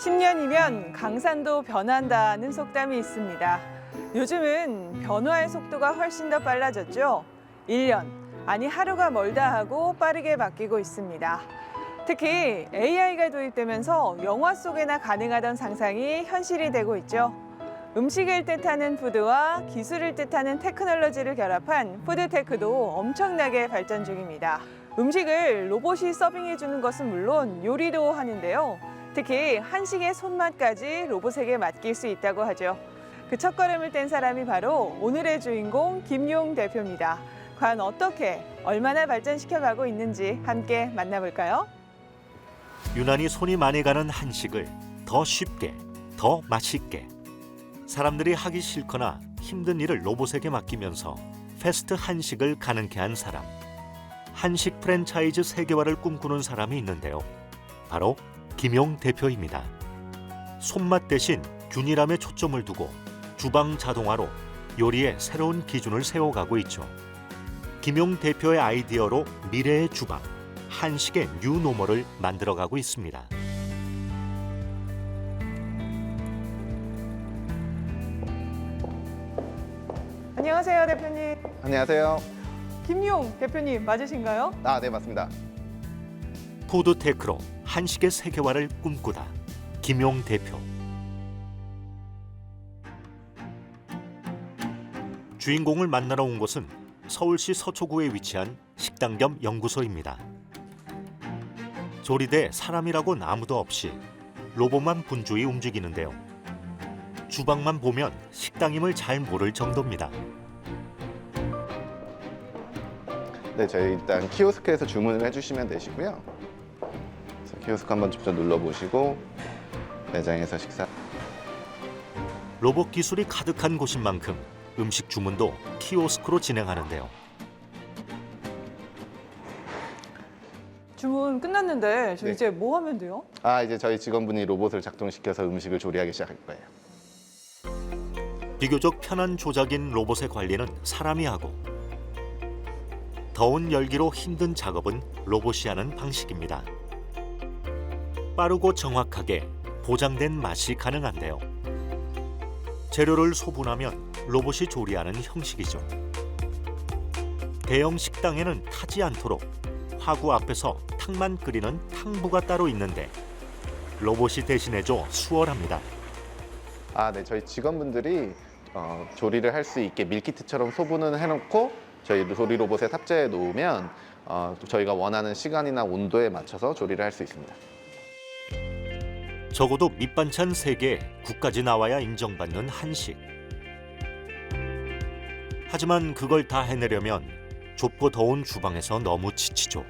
10년이면 강산도 변한다는 속담이 있습니다. 요즘은 변화의 속도가 훨씬 더 빨라졌죠. 1년, 아니 하루가 멀다 하고 빠르게 바뀌고 있습니다. 특히 AI가 도입되면서 영화 속에나 가능하던 상상이 현실이 되고 있죠. 음식을 뜻하는 푸드와 기술을 뜻하는 테크놀로지를 결합한 푸드테크도 엄청나게 발전 중입니다. 음식을 로봇이 서빙해주는 것은 물론 요리도 하는데요. 특히 한식의 손맛까지 로봇에게 맡길 수 있다고 하죠. 그 첫걸음을 뗀 사람이 바로 오늘의 주인공 김용 대표입니다. 과연 어떻게, 얼마나 발전시켜가고 있는지 함께 만나볼까요? 유난히 손이 많이 가는 한식을 더 쉽게, 더 맛있게. 사람들이 하기 싫거나 힘든 일을 로봇에게 맡기면서 패스트 한식을 가능케 한 사람. 한식 프랜차이즈 세계화를 꿈꾸는 사람이 있는데요. 바로 김용 대표입니다. 손맛 대신 균일함에 초점을 두고 주방 자동화로 요리에 새로운 기준을 세워가고 있죠. 김용 대표의 아이디어로 미래의 주방, 한식의 뉴노멀을 만들어가고 있습니다. 안녕하세요, 대표님. 안녕하세요. 김용 대표님 맞으신가요? 네, 맞습니다. 푸드테크로 한식의 세계화를 꿈꾸다. 김용 대표. 주인공을 만나러 온 곳은 서울시 서초구에 위치한 식당 겸 연구소입니다. 조리대 사람이라고는 아무도 없이 로봇만 분주히 움직이는데요. 주방만 보면 식당임을 잘 모를 정도입니다. 네, 저희 일단 키오스크에서 주문을 해주시면 되시고요. 그래서 키오스크 한번 직접 눌러보시고 매장에서 식사. 로봇 기술이 가득한 곳인 만큼 음식 주문도 키오스크로 진행하는데요. 주문 끝났는데 저 네. 이제 뭐 하면 돼요? 이제 저희 직원분이 로봇을 작동시켜서 음식을 조리하기 시작할 거예요. 비교적 편한 조작인 로봇의 관리는 사람이 하고 더운 열기로 힘든 작업은 로봇이 하는 방식입니다. 빠르고 정확하게 보장된 맛이 가능한데요. 재료를 소분하면 로봇이 조리하는 형식이죠. 대형 식당에는 타지 않도록 화구 앞에서 탕만 끓이는 탕부가 따로 있는데 로봇이 대신해줘 수월합니다. 네, 저희 직원분들이 조리를 할 수 있게 밀키트처럼 소분을 해놓고 저희 조리 로봇에 탑재해 놓으면 저희가 원하는 시간이나 온도에 맞춰서 조리를 할 수 있습니다. 적어도 밑반찬 3개, 국까지 나와야 인정받는 한식. 하지만 그걸 다 해내려면 좁고 더운 주방에서 너무 지치죠.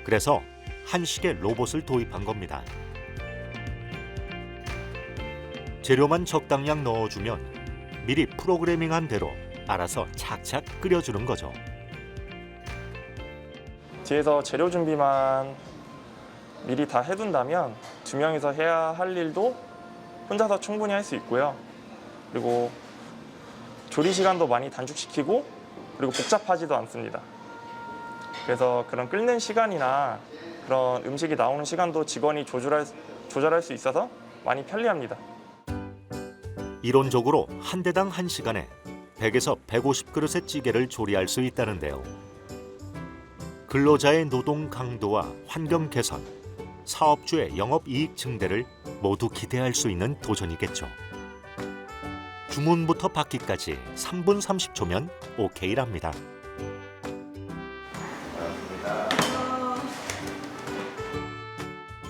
그래서 한식에 로봇을 도입한 겁니다. 재료만 적당량 넣어주면 미리 프로그래밍한 대로 알아서 착착 끓여주는 거죠. 뒤에서 재료 준비만 미리 다 해둔다면 2명이서 해야 할 일도 혼자서 충분히 할 수 있고요. 그리고 조리 시간도 많이 단축시키고 그리고 복잡하지도 않습니다. 그래서 그런 끓는 시간이나 그런 음식이 나오는 시간도 직원이 조절할 수 있어서 많이 편리합니다. 이론적으로 한 대당 1시간에 100에서 150그릇의 찌개를 조리할 수 있다는데요. 근로자의 노동 강도와 환경 개선, 사업주의 영업이익 증대를 모두 기대할 수 있는 도전이겠죠. 주문부터 받기까지 3분 30초면 오케이랍니다.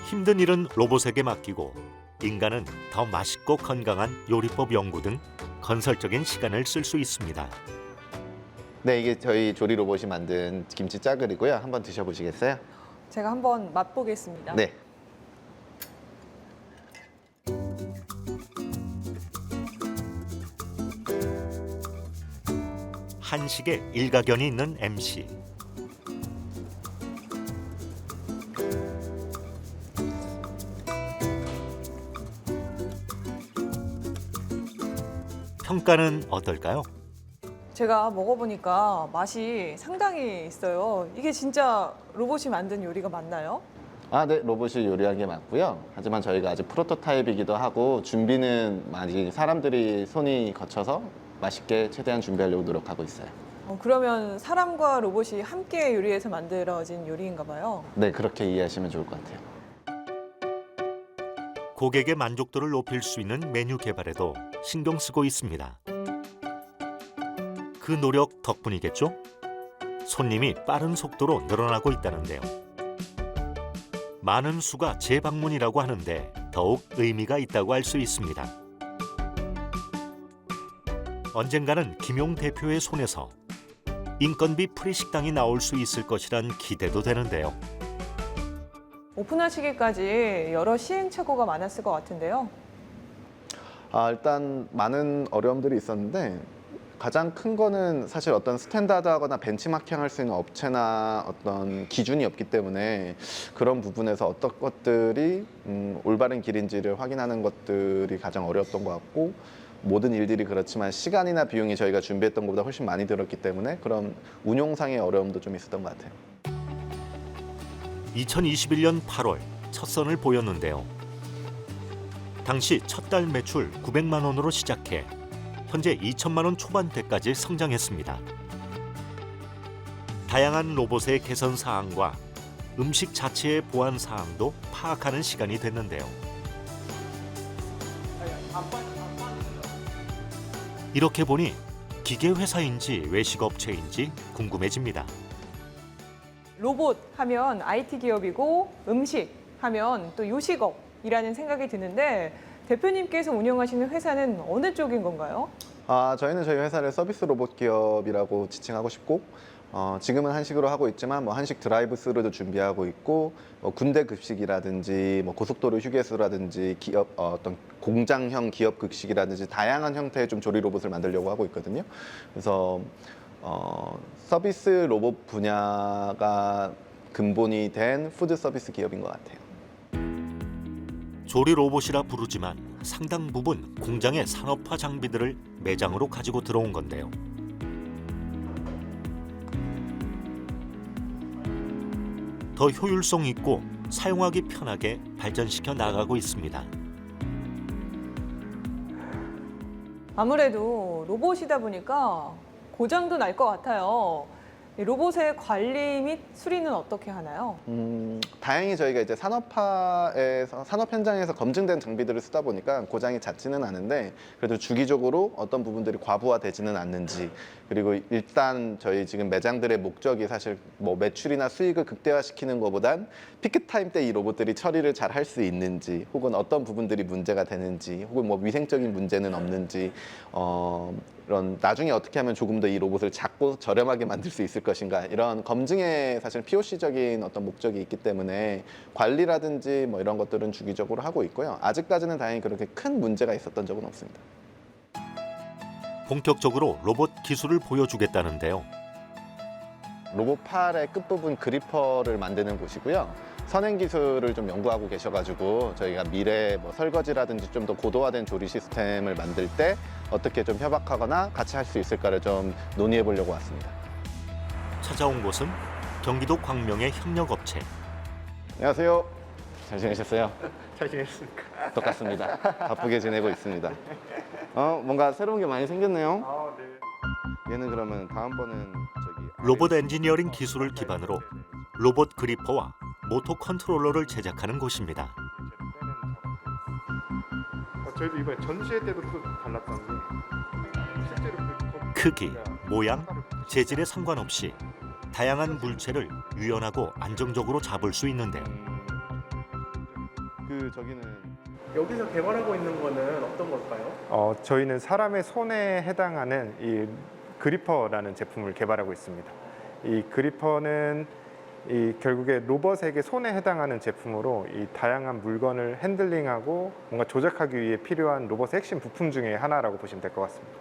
힘든 일은 로봇에게 맡기고 인간은 더 맛있고 건강한 요리법 연구 등 건설적인 시간을 쓸 수 있습니다. 네, 이게 저희 조리 로봇이 만든 김치 짜글이고요. 한번 드셔보시겠어요? 제가 한번 맛보겠습니다. 네. 한식에 일가견이 있는 MC. 평가는 어떨까요? 제가 먹어보니까 맛이 상당히 있어요. 이게 진짜 로봇이 만든 요리가 맞나요? 아, 네, 로봇이 요리하는 게 맞고요. 하지만 저희가 아직 프로토타입이기도 하고 준비는 많이 사람들이 손이 거쳐서 맛있게 최대한 준비하려고 노력하고 있어요. 그러면 사람과 로봇이 함께 요리해서 만들어진 요리인가 봐요. 네, 그렇게 이해하시면 좋을 것 같아요. 고객의 만족도를 높일 수 있는 메뉴 개발에도 신경 쓰고 있습니다. 그 노력 덕분이겠죠? 손님이 빠른 속도로 늘어나고 있다는데요. 많은 수가 재방문이라고 하는데 더욱 의미가 있다고 할 수 있습니다. 언젠가는 김용 대표의 손에서 인건비 프리 식당이 나올 수 있을 것이란 기대도 되는데요. 오픈하시기까지 여러 시행착오가 많았을 것 같은데요. 일단 많은 어려움들이 있었는데 가장 큰 거는 사실 어떤 스탠다드하거나 벤치마킹 할 수 있는 업체나 어떤 기준이 없기 때문에 그런 부분에서 어떤 것들이 올바른 길인지를 확인하는 것들이 가장 어려웠던 것 같고, 모든 일들이 그렇지만 시간이나 비용이 저희가 준비했던 것보다 훨씬 많이 들었기 때문에 그런 운용상의 어려움도 좀 있었던 것 같아요. 2021년 8월 첫 선을 보였는데요. 당시 첫 달 매출 900만 원으로 시작해 현재 2천만 원 초반대까지 성장했습니다. 다양한 로봇의 개선 사항과 음식 자체의 보안 사항도 파악하는 시간이 됐는데요. 이렇게 보니 기계 회사인지 외식 업체인지 궁금해집니다. 로봇 하면 IT 기업이고 음식 하면 또 요식업이라는 생각이 드는데 대표님께서 운영하시는 회사는 어느 쪽인 건가요? 저희는 저희 회사를 서비스 로봇 기업이라고 지칭하고 싶고, 지금은 한식으로 하고 있지만 한식 드라이브스루도 준비하고 있고, 군대 급식이라든지 고속도로 휴게소라든지 기업 어떤 공장형 기업 급식이라든지 다양한 형태의 좀 조리 로봇을 만들려고 하고 있거든요. 그래서 서비스 로봇 분야가 근본이 된 푸드 서비스 기업인 것 같아요. 조리 로봇이라 부르지만 상당 부분 공장의 산업화 장비들을 매장으로 가지고 들어온 건데요. 더 효율성 있고 사용하기 편하게 발전시켜 나가고 있습니다. 아무래도 로봇이다 보니까 고장도 날 것 같아요. 이 로봇의 관리 및 수리는 어떻게 하나요? 다행히 저희가 이제 산업 현장에서 검증된 장비들을 쓰다 보니까 고장이 잦지는 않은데, 그래도 주기적으로 어떤 부분들이 과부하되지는 않는지, 그리고 일단 저희 지금 매장들의 목적이 사실 매출이나 수익을 극대화시키는 것보단 피크 타임 때 이 로봇들이 처리를 잘 할 수 있는지, 혹은 어떤 부분들이 문제가 되는지, 혹은 위생적인 문제는 없는지, 이런 나중에 어떻게 하면 조금 더 이 로봇을 작고 저렴하게 만들 수 있을 것인가, 이런 검증에 사실 POC적인 어떤 목적이 있기 때문에 관리라든지 이런 것들은 주기적으로 하고 있고요. 아직까지는 다행히 그렇게 큰 문제가 있었던 적은 없습니다. 본격적으로 로봇 기술을 보여주겠다는데요. 로봇 팔의 끝부분 그리퍼를 만드는 곳이고요. 선행 기술을 좀 연구하고 계셔가지고 저희가 미래 설거지라든지 좀 더 고도화된 조리 시스템을 만들 때 어떻게 좀 협약하거나 같이 할 수 있을까를 좀 논의해 보려고 왔습니다. 찾아온 곳은 경기도 광명의 협력업체. 안녕하세요. 잘 지내셨어요? 잘 지냈습니까? 똑같습니다. 바쁘게 지내고 있습니다. 뭔가 새로운 게 많이 생겼네요. 아, 네. 얘는 그러면 다음번은 저기 로봇 엔지니어링 기술을 기반으로 로봇 그리퍼와 모터 컨트롤러를 제작하는 곳입니다. 저희도 이번에 전시회 때도 또 달랐던 게 실제로 크기, 모양, 재질에 상관없이 다양한 물체를 유연하고 안정적으로 잡을 수 있는데요. 저기는 여기서 개발하고 있는 거는 어떤 걸까요? 저희는 사람의 손에 해당하는 이 그리퍼라는 제품을 개발하고 있습니다. 이 그리퍼는 결국에 로봇에게 손에 해당하는 제품으로 이 다양한 물건을 핸들링하고 뭔가 조작하기 위해 필요한 로봇의 핵심 부품 중에 하나라고 보시면 될 것 같습니다.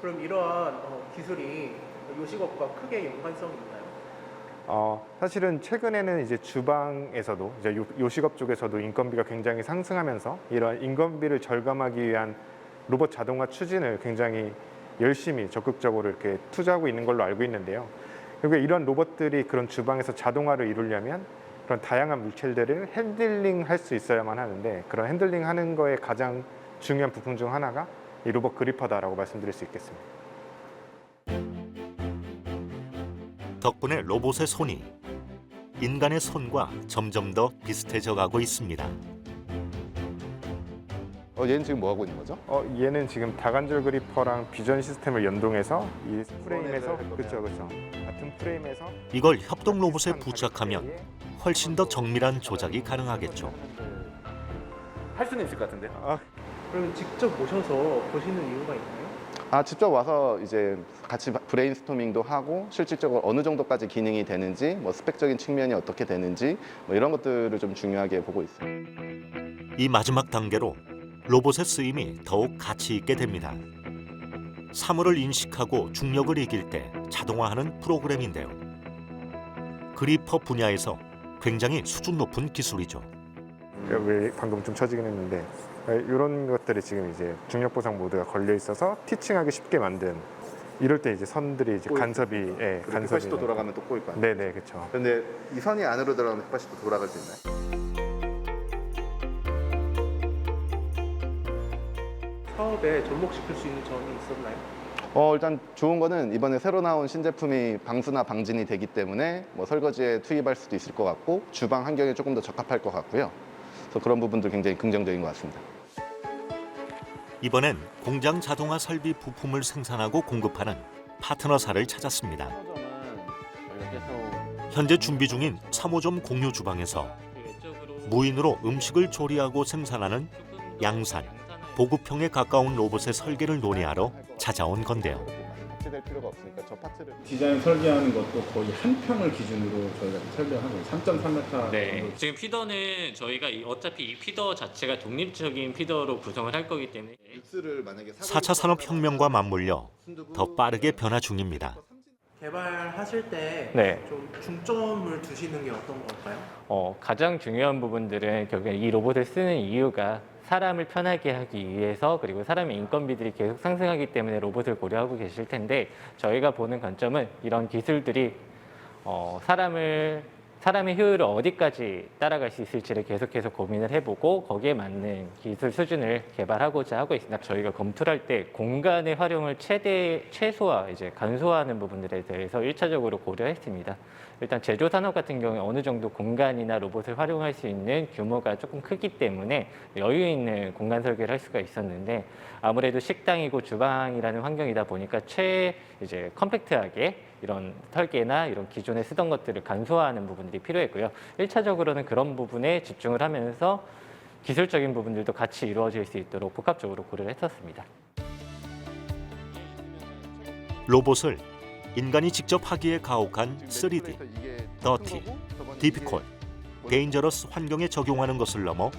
그럼 이러한 기술이 요식업과 크게 연관성이 있나요? 사실은 최근에는 이제 주방에서도 이제 요식업 쪽에서도 인건비가 굉장히 상승하면서 이러한 인건비를 절감하기 위한 로봇 자동화 추진을 굉장히 열심히 적극적으로 이렇게 투자하고 있는 걸로 알고 있는데요. 그리고 이런 로봇들이 그런 주방에서 자동화를 이루려면 그런 다양한 물체들을 핸들링할 수 있어야만 하는데 그런 핸들링하는 거에 가장 중요한 부품 중 하나가 이 로봇 그리퍼다라고 말씀드릴 수 있겠습니다. 덕분에 로봇의 손이 인간의 손과 점점 더 비슷해져 가고 있습니다. 얘는 지금 뭐 하고 있는 거죠? 얘는 지금 다관절 그리퍼랑 비전 시스템을 연동해서 이 프레임에서 그렇죠. 같은 프레임에서 이걸 협동 로봇에 부착하면 훨씬 더 정밀한 조작이 가능하겠죠. 할 수는 있을 것 같은데요. 그럼 직접 모셔서 보시는 이유가 있나요? 직접 와서 이제 같이 브레인스토밍도 하고 실질적으로 어느 정도까지 기능이 되는지, 뭐 스펙적인 측면이 어떻게 되는지, 뭐 이런 것들을 좀 중요하게 보고 있어요. 이 마지막 단계로 로봇의 쓰임이 더욱 가치 있게 됩니다. 사물을 인식하고 중력을 이길 때 자동화하는 프로그램인데요. 그리퍼 분야에서 굉장히 수준 높은 기술이죠. 왜 방금 좀 처지긴 했는데 이런 것들이 지금 이제 중력 보상 모드가 걸려 있어서 티칭하기 쉽게 만든 이럴 때 이제 선들이 이제 간섭이 간섭이 180도 돌아가면 또 꼬일 거 아니에요? 네네 그렇죠. 근데 이 선이 안으로 들어가면 180도 돌아갈 수 있나요? 사업에 접목시킬 수 있는 점이 있었나요? 일단 좋은 거는 이번에 새로 나온 신제품이 방수나 방진이 되기 때문에 뭐 설거지에 투입할 수도 있을 것 같고 주방 환경에 조금 더 적합할 것 같고요. 그래서 그런 부분도 굉장히 긍정적인 것 같습니다. 이번엔 공장 자동화 설비 부품을 생산하고 공급하는 파트너사를 찾았습니다. 현재 준비 중인 3호점 공유 주방에서 무인으로 음식을 조리하고 생산하는 양산, 보급형에 가까운 로봇의 설계를 논의하러 찾아온 건데요. 될 필요가 없으니까 저 파츠를 디자인 설계하는 것도 거의 한 평을 기준으로 저희가 설계하고 3.3m. 네. 지금 피더는 저희가 어차피 이 피더 자체가 독립적인 피더로 구성을 할 거기 때문에 4차 산업혁명과 맞물려 더 빠르게 변화 중입니다. 개발하실 때 네. 좀 중점을 두시는 게 어떤 걸까요? 가장 중요한 부분들은 결국에 이 로봇을 쓰는 이유가 사람을 편하게 하기 위해서 그리고 사람의 인건비들이 계속 상승하기 때문에 로봇을 고려하고 계실 텐데 저희가 보는 관점은 이런 기술들이 사람의 효율을 어디까지 따라갈 수 있을지를 계속해서 고민을 해보고 거기에 맞는 기술 수준을 개발하고자 하고 있습니다. 저희가 검토를 할 때 공간의 활용을 최소화, 간소화하는 부분들에 대해서 1차적으로 고려했습니다. 일단 제조 산업 같은 경우에 어느 정도 공간이나 로봇을 활용할 수 있는 규모가 조금 크기 때문에 여유 있는 공간 설계를 할 수가 있었는데 아무래도 식당이고 주방이라는 환경이다 보니까 컴팩트하게 이런 설계나 이런 기존에 쓰던 것들을 간소화하는 부분들이 필요했고요. 1차적으로는 그런 부분에 집중을 하면서 기술적인 부분들도 같이 이루어질 수 있도록 복합적으로 고려를 했었습니다. 로봇을 인간이 직접 하기에 가혹한 3D, 더티, 디피콜, 데인저러스 환경에 적용하는 것을 넘어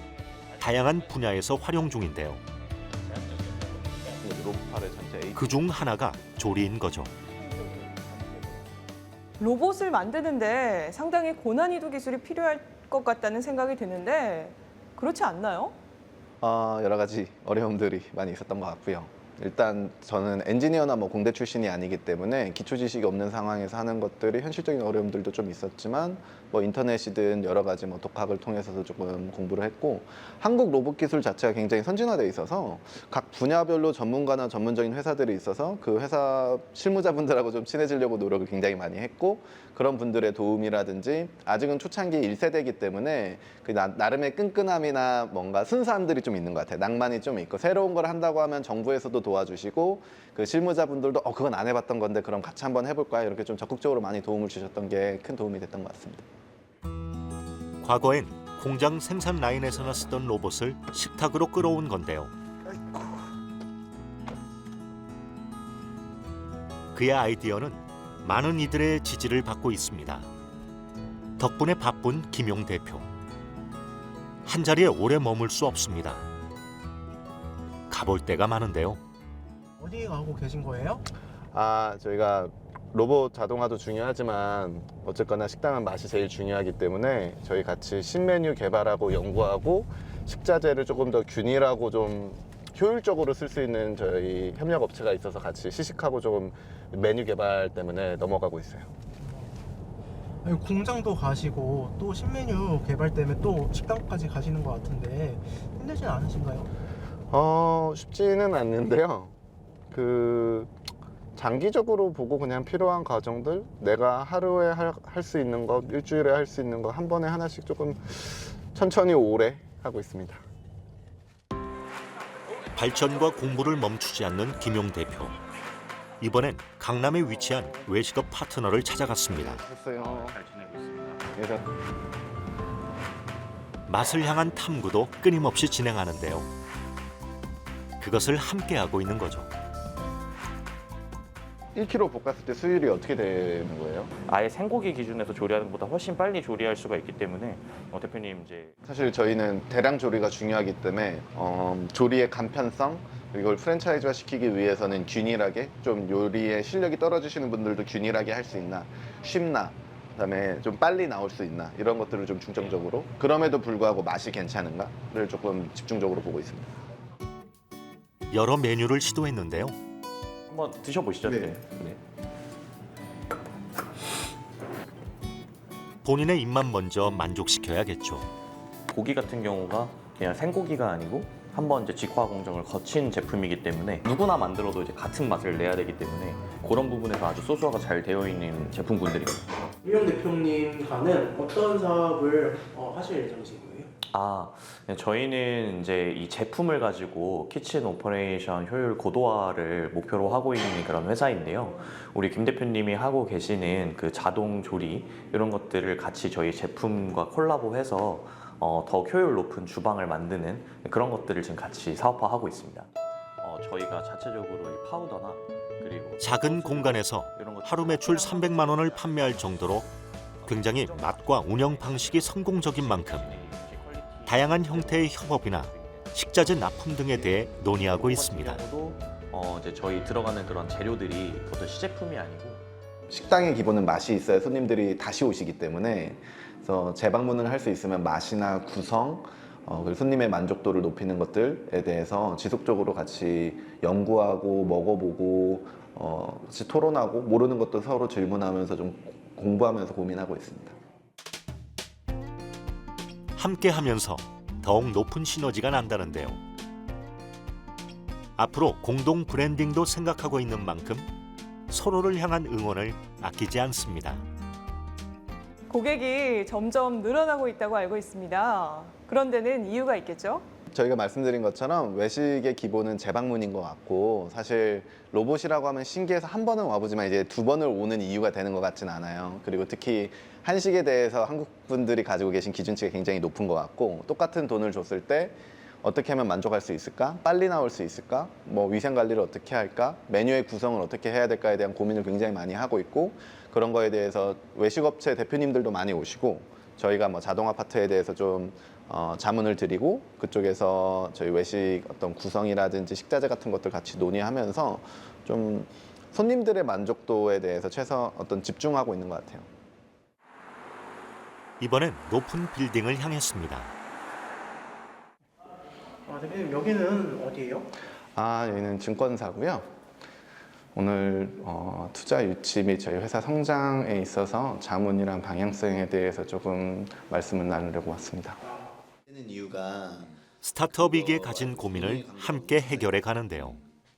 다양한 분야에서 활용 중인데요. 그중 하나가 조리인 거죠. 로봇을 만드는데 상당히 고난이도 기술이 필요할 것 같다는 생각이 드는데 그렇지 않나요? 여러 가지 어려움들이 많이 있었던 것 같고요. 일단 저는 엔지니어나 뭐 공대 출신이 아니기 때문에 기초 지식이 없는 상황에서 하는 것들이 현실적인 어려움들도 좀 있었지만 뭐 인터넷이든 여러 가지 뭐 독학을 통해서도 조금 공부를 했고 한국 로봇 기술 자체가 굉장히 선진화돼 있어서 각 분야별로 전문가나 전문적인 회사들이 있어서 그 회사 실무자분들하고 좀 친해지려고 노력을 굉장히 많이 했고 그런 분들의 도움이라든지 아직은 초창기 1세대이기 때문에 그 나름의 끈끈함이나 뭔가 순수함들이 좀 있는 것 같아요. 낭만이 좀 있고 새로운 걸 한다고 하면 정부에서도 도와주시고 그 실무자분들도 그건 안 해봤던 건데 그럼 같이 한번 해볼까요? 이렇게 좀 적극적으로 많이 도움을 주셨던 게 큰 도움이 됐던 것 같습니다. 과거엔 공장 생산 라인에서나 쓰던 로봇을 식탁으로 끌어온 건데요. 그의 아이디어는 많은 이들의 지지를 받고 있습니다. 덕분에 바쁜 김용 대표. 한자리에 오래 머물 수 없습니다. 가볼 데가 많은데요. 어디에 가고 계신 거예요? 저희가 로봇 자동화도 중요하지만 어쨌거나 식당은 맛이 제일 중요하기 때문에 저희 같이 신메뉴 개발하고 연구하고 식자재를 조금 더 균일하고 좀 효율적으로 쓸 수 있는 저희 협력 업체가 있어서 같이 시식하고 조금 메뉴 개발 때문에 넘어가고 있어요. 아니, 공장도 가시고 또 신메뉴 개발 때문에 또 식당까지 가시는 것 같은데 힘들진 않으신가요? 쉽지는 않는데요. 장기적으로 보고 그냥 필요한 과정들, 내가 하루에 할 수 있는 거, 일주일에 할 수 있는 거 한 번에 하나씩 조금 천천히 오래 하고 있습니다. 발전과 공부를 멈추지 않는 김용 대표. 이번엔 강남에 위치한 외식업 파트너를 찾아갔습니다. 됐어요. 잘 지내고 있습니다. 그래서 맛을 향한 탐구도 끊임없이 진행하는데요. 그것을 함께하고 있는 거죠. 1kg 볶았을 때 수율이 어떻게 되는 거예요? 아예 생고기 기준에서 조리하는 것보다 훨씬 빨리 조리할 수가 있기 때문에 대표님 이제 사실 저희는 대량 조리가 중요하기 때문에 조리의 간편성, 이걸 프랜차이즈화 시키기 위해서는 균일하게, 좀 요리에 실력이 떨어지시는 분들도 균일하게 할 수 있나, 쉽나, 그다음에 좀 빨리 나올 수 있나, 이런 것들을 좀 중점적으로, 그럼에도 불구하고 맛이 괜찮은가를 조금 집중적으로 보고 있습니다. 여러 메뉴를 시도했는데요. 한번 드셔보시죠. 네. 네. 본인의 입만 먼저 만족시켜야겠죠. 고기 같은 경우가 그냥 생고기가 아니고 한번 이제 직화 공정을 거친 제품이기 때문에 누구나 만들어도 이제 같은 맛을 내야 되기 때문에 그런 부분에서 아주 소스화가 잘 되어 있는 제품군들입니다. 이용 대표님과는 어떤 사업을 하실 예정이신 거예요? 저희는 이제 이 제품을 가지고 키친 오퍼레이션 효율 고도화를 목표로 하고 있는 그런 회사인데요. 우리 김 대표님이 하고 계시는 그 자동 조리 이런 것들을 같이 저희 제품과 콜라보해서 더욱 효율 높은 주방을 만드는 그런 것들을 지금 같이 사업화하고 있습니다. 저희가 자체적으로 이 파우더나 그리고 작은 공간에서 이런 것 하루 매출 300만 원을 판매할 정도로 굉장히 맛과 운영 방식이 성공적인 만큼 다양한 형태의 협업이나 식자재 납품 등에 대해 논의하고 있습니다. 이제 저희 들어가는 그런 재료들이 어떤 시제품이 아니고 식당의 기본은 맛이 있어야 손님들이 다시 오시기 때문에, 그래서 재방문을 할 수 있으면 맛이나 구성, 그리고 손님의 만족도를 높이는 것들에 대해서 지속적으로 같이 연구하고 먹어보고 같이 토론하고, 모르는 것도 서로 질문하면서 좀 공부하면서 고민하고 있습니다. 함께하면서 더욱 높은 시너지가 난다는데요. 앞으로 공동 브랜딩도 생각하고 있는 만큼 서로를 향한 응원을 아끼지 않습니다. 고객이 점점 늘어나고 있다고 알고 있습니다. 그런 데는 이유가 있겠죠? 저희가 말씀드린 것처럼 외식의 기본은 재방문인 것 같고, 사실 로봇이라고 하면 신기해서 한 번은 와보지만 이제 두 번을 오는 이유가 되는 것 같진 않아요. 그리고 특히 한식에 대해서 한국 분들이 가지고 계신 기준치가 굉장히 높은 것 같고, 똑같은 돈을 줬을 때 어떻게 하면 만족할 수 있을까? 빨리 나올 수 있을까? 뭐 위생 관리를 어떻게 할까? 메뉴의 구성을 어떻게 해야 될까에 대한 고민을 굉장히 많이 하고 있고, 그런 거에 대해서 외식업체 대표님들도 많이 오시고, 저희가 뭐 자동 아파트에 대해서 좀 자문을 드리고, 그쪽에서 저희 외식 어떤 구성이라든지 식자재 같은 것들 같이 논의하면서 좀 손님들의 만족도에 대해서 어떤 집중하고 있는 것 같아요. 이번엔 높은 빌딩을 향했습니다. 대표님 여기는 어디예요? 여기는 증권사고요. 오늘 투자 유치 및 저희 회사 성장에 있어서 자문이랑 방향성에 대해서 조금 말씀을 나누려고 왔습니다. 스타트업이기에 가진 고민을 함께 해결해 가는데요.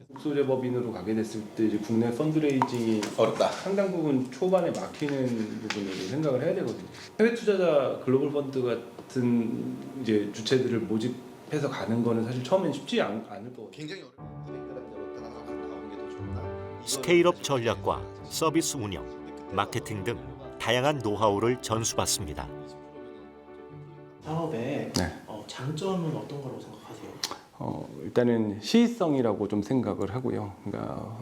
국소재법인으로 가게 됐을 때 이제 국내 펀드레이징이 어렵다. 상당 부분 초반에 막히는 부분으로 생각을 해야 되거든요. 해외 투자자 글로벌 펀드 같은 이제 주체들을 모집해서 가는 거는 사실 처음엔 쉽지 않을 거거든요. 굉장히 나오는 게 더 좋다. 스케일업 전략과 서비스 운영, 마케팅 등 다양한 노하우를 전수받습니다. 사업의 네. 장점은 어떤 거라고 생각하세요? 일단은 시의성이라고 좀 생각을 하고요. 그러니까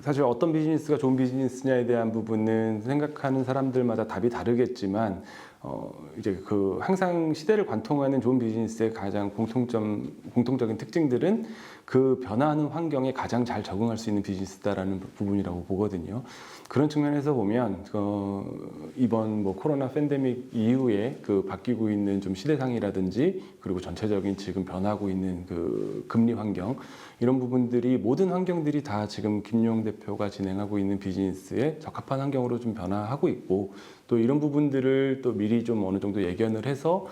사실 어떤 비즈니스가 좋은 비즈니스냐에 대한 부분은 생각하는 사람들마다 답이 다르겠지만 이제 그 항상 시대를 관통하는 좋은 비즈니스의 가장 공통적인 특징들은 그 변화하는 환경에 가장 잘 적응할 수 있는 비즈니스다라는 부분이라고 보거든요. 그런 측면에서 보면 이번 뭐 코로나 팬데믹 이후에 그 바뀌고 있는 좀 시대상이라든지 그리고 전체적인 지금 변하고 있는 그 금리 환경 이런 부분들이 모든 환경들이 다 지금 김용 대표가 진행하고 있는 비즈니스에 적합한 환경으로 좀 변화하고 있고 또 이런 부분들을 또 미리 좀 어느 정도 예견을 해서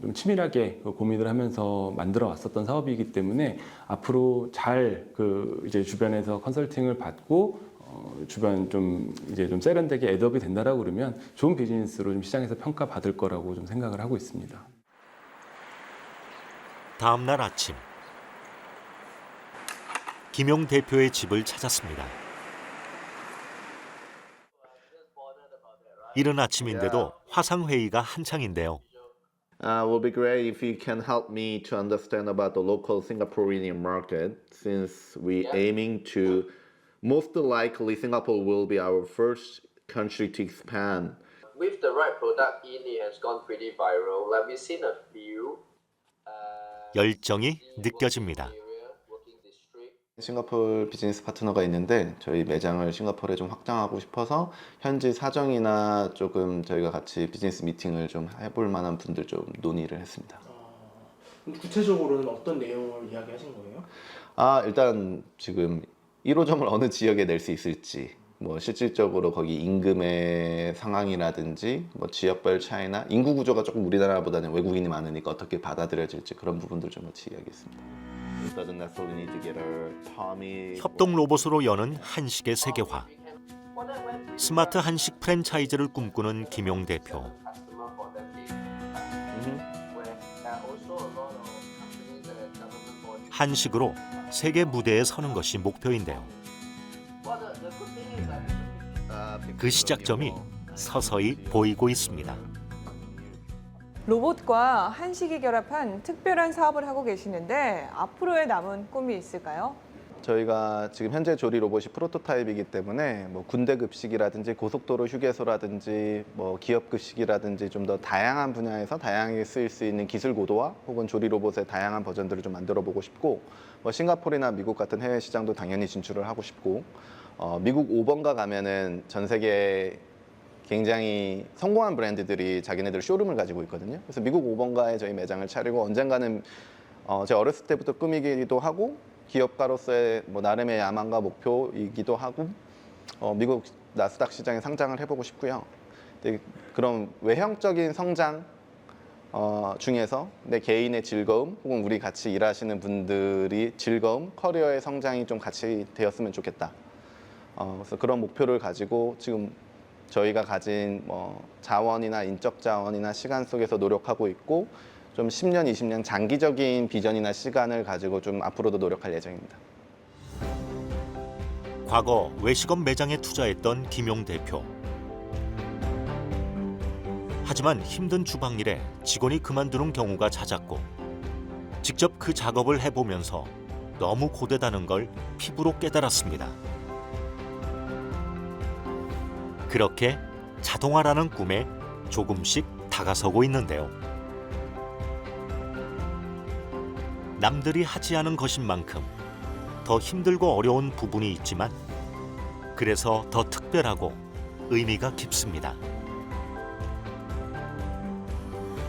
좀 치밀하게 고민을 하면서 만들어 왔었던 사업이기 때문에 앞으로 잘 이제 주변에서 컨설팅을 받고 주변 좀 이제 좀 세련되게 애드업이 된다라고 그러면 좋은 비즈니스로 좀 시장에서 평가받을 거라고 좀 생각을 하고 있습니다. 다음 날 아침 김용 대표의 집을 찾았습니다. 이른 아침인데도 화상 회의가 한창인데요. Will be great if you can help me to understand about the local Singaporean market, since we aiming to most likely Singapore will be our first country to expand. With the right product in, it has gone pretty viral. Like we've seen a few. 열정이 느껴집니다. 싱가포르 비즈니스 파트너가 있는데 저희 매장을 싱가포르에 좀 확장하고 싶어서 현지 사정이나 조금 저희가 같이 비즈니스 미팅을 좀 해볼 만한 분들 좀 논의를 했습니다. 구체적으로는 어떤 내용을 이야기하신 거예요? 일단 지금 1호점을 어느 지역에 낼 수 있을지, 뭐 실질적으로 거기 임금의 상황이라든지 뭐 지역별 차이나 인구 구조가 조금 우리나라보다는 외국인이 많으니까 어떻게 받아들여질지 그런 부분들 좀 같이 이야기했습니다. 협동 로봇으로 여는 한식의 세계화. 스마트 한식 프랜차이즈를 꿈꾸는 김용 대표. 한식으로 세계 무대에 서는 것이 목표인데요. 그 시작점이 서서히 보이고 있습니다. 로봇과 한식이 결합한 특별한 사업을 하고 계시는데 앞으로의 남은 꿈이 있을까요? 저희가 지금 현재 조리 로봇이 프로토타입이기 때문에 뭐 군대 급식이라든지 고속도로 휴게소라든지 뭐 기업 급식이라든지 좀 더 다양한 분야에서 다양하게 쓰일 수 있는 기술 고도화 혹은 조리 로봇의 다양한 버전들을 좀 만들어 보고 싶고, 뭐 싱가포르나 미국 같은 해외 시장도 당연히 진출을 하고 싶고, 미국 5번가 가면은 전 세계 굉장히 성공한 브랜드들이 자기네들 쇼룸을 가지고 있거든요. 그래서 미국 5번가에 저희 매장을 차리고 언젠가는 제가 어렸을 때부터 꿈이기도 하고 기업가로서의 뭐 나름의 야망과 목표이기도 하고 미국 나스닥 시장에 상장을 해보고 싶고요. 그런 외형적인 성장 중에서 내 개인의 즐거움 혹은 우리 같이 일하시는 분들이 즐거움, 커리어의 성장이 좀 같이 되었으면 좋겠다. 그래서 그런 목표를 가지고 지금 저희가 가진 뭐 자원이나 인적 자원이나 시간 속에서 노력하고 있고, 좀 10년, 20년 장기적인 비전이나 시간을 가지고 좀 앞으로도 노력할 예정입니다. 과거 외식업 매장에 투자했던 김용 대표. 하지만 힘든 주방일에 직원이 그만두는 경우가 잦았고, 직접 그 작업을 해보면서 너무 고되다는 걸 피부로 깨달았습니다. 그렇게 자동화라는 꿈에 조금씩 다가서고 있는데요. 남들이 하지 않은 것인 만큼 더 힘들고 어려운 부분이 있지만 그래서 더 특별하고 의미가 깊습니다.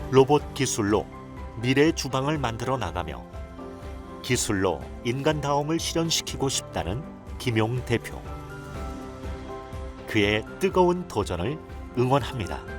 로봇 기술로 미래의 주방을 만들어 나가며 기술로 인간다움을 실현시키고 싶다는 김용 대표. 그의 뜨거운 도전을 응원합니다.